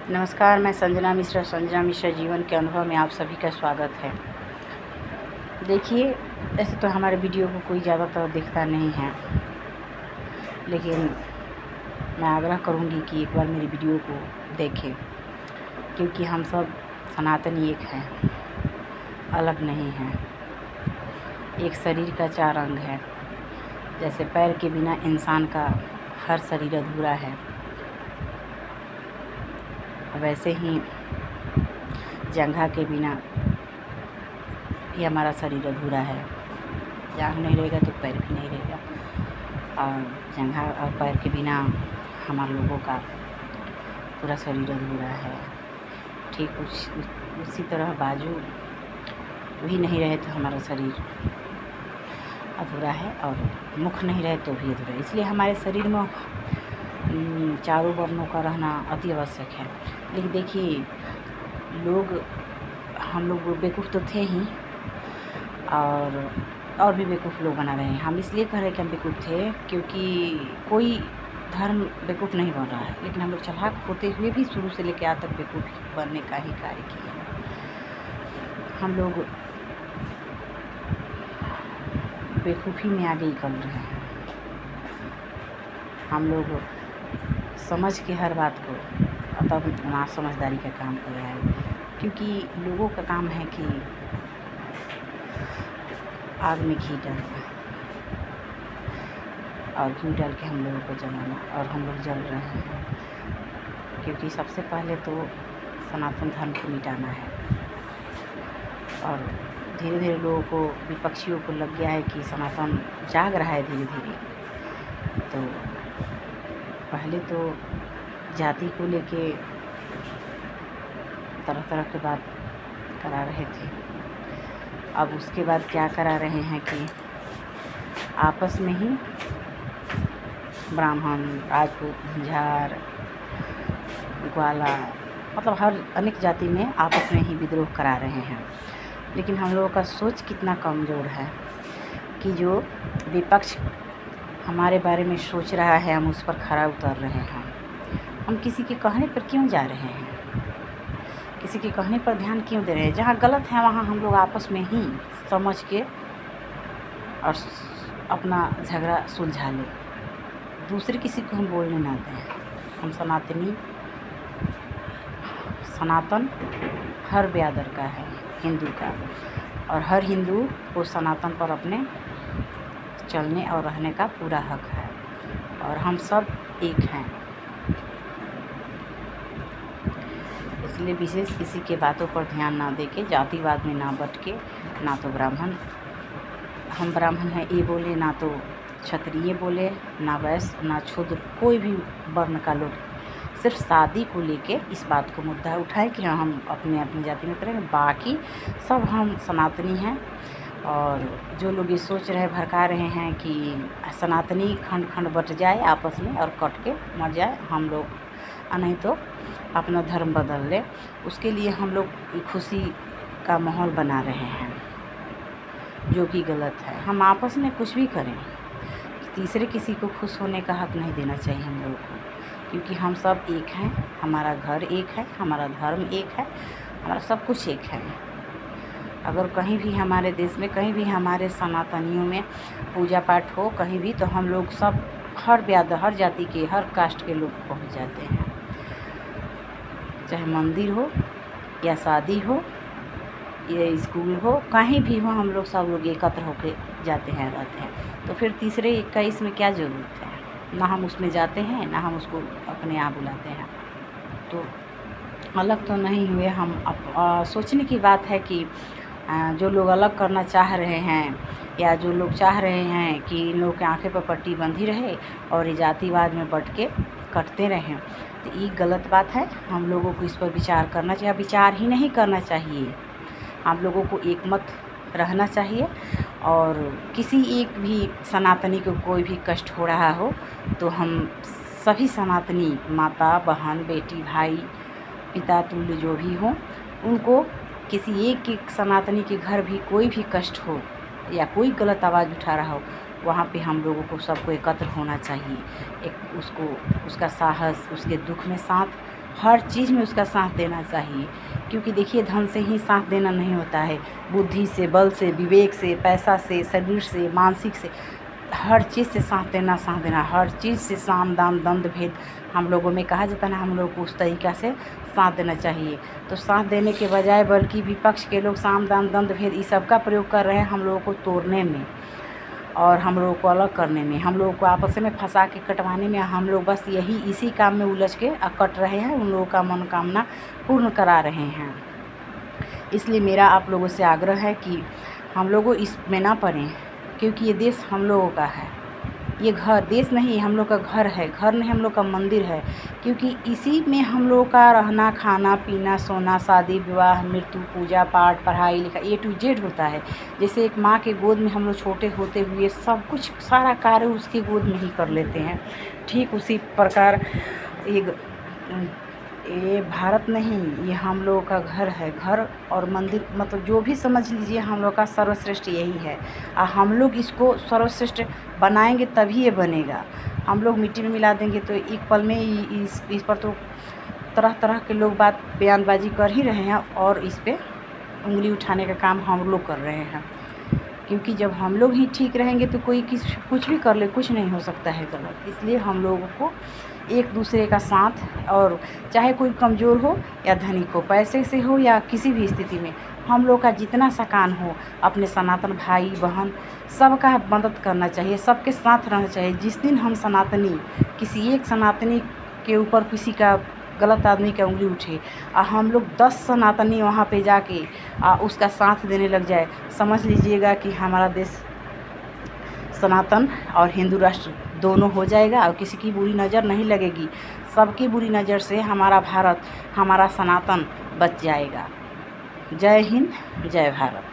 नमस्कार, मैं संजना मिश्रा जीवन के अनुभव में आप सभी का स्वागत है। देखिए, ऐसे तो हमारे वीडियो को कोई ज़्यादातर देखता नहीं है, लेकिन मैं आग्रह करूँगी कि एक बार मेरी वीडियो को देखें, क्योंकि हम सब सनातनी एक हैं, अलग नहीं हैं। एक शरीर का 4 अंग है। जैसे पैर के बिना इंसान का हर शरीर अधूरा है, वैसे ही जंघा के बिना भी हमारा शरीर अधूरा है। जांघ नहीं रहेगा तो पैर भी नहीं रहेगा, और जंघा और पैर के बिना हमारे लोगों का पूरा शरीर अधूरा है। ठीक उसी तरह बाजू भी नहीं रहे तो हमारा शरीर अधूरा है, और मुख नहीं रहे तो भी अधूरा है। इसलिए हमारे शरीर में चारों वर्णों का रहना अति आवश्यक है। लेकिन देखिए, हम लोग बेवकूफ़ तो थे ही, और भी बेवकूफ़ लोग बना रहे हैं। हम इसलिए कह रहे हैं कि हम बेवकूफ़ थे क्योंकि कोई धर्म बेवकूफ़ नहीं बन रहा है, लेकिन हम लोग चालाक होते हुए भी शुरू से लेकर आज तक बेवकूफ़ बनने का ही कार्य किए हैं। हम लोग बेवकूफ़ी में आगे निकल रहे हैं। हम लोग समझ के हर बात को, तब ना समझदारी का काम कर रहा है, क्योंकि लोगों का काम है कि आग में घी डालना, और घी डाल के हम लोगों को जलाना, और हम लोग जल रहे हैं। क्योंकि सबसे पहले तो सनातन धर्म को मिटाना है, और धीरे धीरे लोगों को, विपक्षियों को लग गया है कि सनातन जाग रहा है धीरे धीरे। तो पहले तो जाति को लेके तरह तरह की बात करा रहे थे, अब उसके बाद क्या करा रहे हैं कि आपस में ही ब्राह्मण, राजपूत, झंझार, ग्वाला, मतलब हर अनेक जाति में आपस में ही विद्रोह करा रहे हैं। लेकिन हम लोगों का सोच कितना कमज़ोर है कि जो विपक्ष हमारे बारे में सोच रहा है, हम उस पर खरा उतर रहे हैं। हम किसी के कहने पर क्यों जा रहे हैं? किसी के कहने पर ध्यान क्यों दे रहे हैं? जहाँ गलत है वहाँ हम लोग आपस में ही समझ के और अपना झगड़ा सुलझा लें, दूसरे किसी को हम बोलने ना दें। हम सनातन हर ब्यादर का है, हिंदू का, और हर हिंदू को सनातन पर अपने चलने और रहने का पूरा हक है, और हम सब एक हैं। इसलिए विशेष किसी के बातों पर ध्यान ना देके, जातिवाद में ना बट के, ना तो हम ब्राह्मण हैं ये बोले, ना तो क्षत्रिय बोले, ना वैश्य, ना क्षुद्र, कोई भी वर्ण का लोग सिर्फ शादी को लेके इस बात को मुद्दा उठाए कि हम अपनी जाति में करेंगे, बाकी सब हम सनातनी हैं। और जो लोग ये सोच रहे, भड़का रहे हैं कि सनातनी खंड खंड बट जाए आपस में और कट के मर जाए, हम लोग नहीं तो अपना धर्म बदल ले, उसके लिए हम लोग खुशी का माहौल बना रहे हैं, जो कि गलत है। हम आपस में कुछ भी करें, तीसरे किसी को खुश होने का हक नहीं देना चाहिए हम लोगों को, क्योंकि हम सब एक हैं। हमारा घर एक है, हमारा धर्म एक है, हमारा सब कुछ एक है। अगर कहीं भी हमारे देश में, कहीं भी हमारे सनातनियों में पूजा पाठ हो कहीं भी, तो हम लोग सब हर जाति के, हर कास्ट के लोग पहुंच जाते हैं। चाहे मंदिर हो या शादी हो या स्कूल हो, कहीं भी हो, हम लोग सब लोग एकत्र होकर जाते हैं, रहते हैं। तो फिर तीसरे का इसमें क्या ज़रूरत है? ना हम उसमें जाते हैं, ना हम उसको अपने यहाँ बुलाते हैं। तो अलग तो नहीं हुए हम। सोचने की बात है कि जो लोग अलग करना चाह रहे हैं, या जो लोग चाह रहे हैं कि इन लोग की आँखें पर पट्टी बंधी रहे और ये जातिवाद में बट के कटते रहें, तो ये गलत बात है। हम लोगों को इस पर विचार करना चाहिए, विचार ही नहीं करना चाहिए। हम लोगों को एकमत रहना चाहिए, और किसी एक भी सनातनी को कोई भी कष्ट हो रहा हो तो हम सभी सनातनी, माता, बहन, बेटी, भाई, पिता तुल्य जो भी हों, उनको किसी एक सनातनी के घर भी कोई भी कष्ट हो या कोई गलत आवाज़ उठा रहा हो, वहाँ पे हम लोगों को सबको एकत्र होना चाहिए। उसका साहस, उसके दुख में साथ हर चीज़ में उसका साथ देना चाहिए, क्योंकि देखिए धन से ही साथ देना नहीं होता है, बुद्धि से, बल से, विवेक से, पैसा से, शरीर से, मानसिक से, हर चीज़ से साथ देना, हर चीज़ से साम दाम दंड भेद हम लोगों में कहा जाता है ना, हम लोग को उस तरीक़ा से साथ देना चाहिए। तो साथ देने के बजाय बल्कि विपक्ष के लोग साम दाम दंड भेद इस सब का प्रयोग कर रहे हैं हम लोगों को तोड़ने में और हम लोगों को अलग करने में, हम लोगों को आपस में फंसा के कटवाने में। हम लोग बस यही इसी काम में उलझ के कट रहे हैं, उन लोगों का मनोकामना पूर्ण करा रहे हैं। इसलिए मेरा आप लोगों से आग्रह है कि हम लोगों इसमें ना पड़ें, क्योंकि ये देश हम लोगों का है। ये घर देश नहीं, हम लोग का घर है, घर नहीं हम लोग का मंदिर है, क्योंकि इसी में हम लोग का रहना, खाना, पीना, सोना, शादी, विवाह, मृत्यु, पूजा पाठ, पढ़ाई लिखाई A to Z होता है। जैसे एक माँ के गोद में हम लोग छोटे होते हुए सब कुछ सारा कार्य उसके गोद में ही कर लेते हैं, ठीक उसी प्रकार ये भारत नहीं, ये हम लोगों का घर है। घर और मंदिर मतलब जो भी समझ लीजिए, हम लोग का सर्वश्रेष्ठ यही है। हम लोग इसको सर्वश्रेष्ठ बनाएंगे तभी ये बनेगा। हम लोग मिट्टी में मिला देंगे तो एक पल में इस पर तो तरह तरह के लोग बात बयानबाजी कर ही रहे हैं और इस पे उंगली उठाने का काम हम लोग कर रहे हैं। क्योंकि जब हम लोग ही ठीक रहेंगे तो कोई कुछ भी कर ले, कुछ नहीं हो सकता है गलत। इसलिए हम लोगों को एक दूसरे का साथ, और चाहे कोई कमज़ोर हो या धनिक हो, पैसे से हो या किसी भी स्थिति में, हम लोग का जितना सकान हो अपने सनातन भाई बहन सबका मदद करना चाहिए, सबके साथ रहना चाहिए। जिस दिन हम सनातनी किसी एक सनातनी के ऊपर किसी का गलत आदमी का उंगली उठे और हम लोग 10 सनातनी वहाँ पे जाके उसका साथ देने लग जाए, समझ लीजिएगा कि हमारा देश सनातन और हिंदू राष्ट्र दोनों हो जाएगा और किसी की बुरी नज़र नहीं लगेगी। सबकी बुरी नज़र से हमारा भारत, हमारा सनातन बच जाएगा। जय हिंद, जय भारत।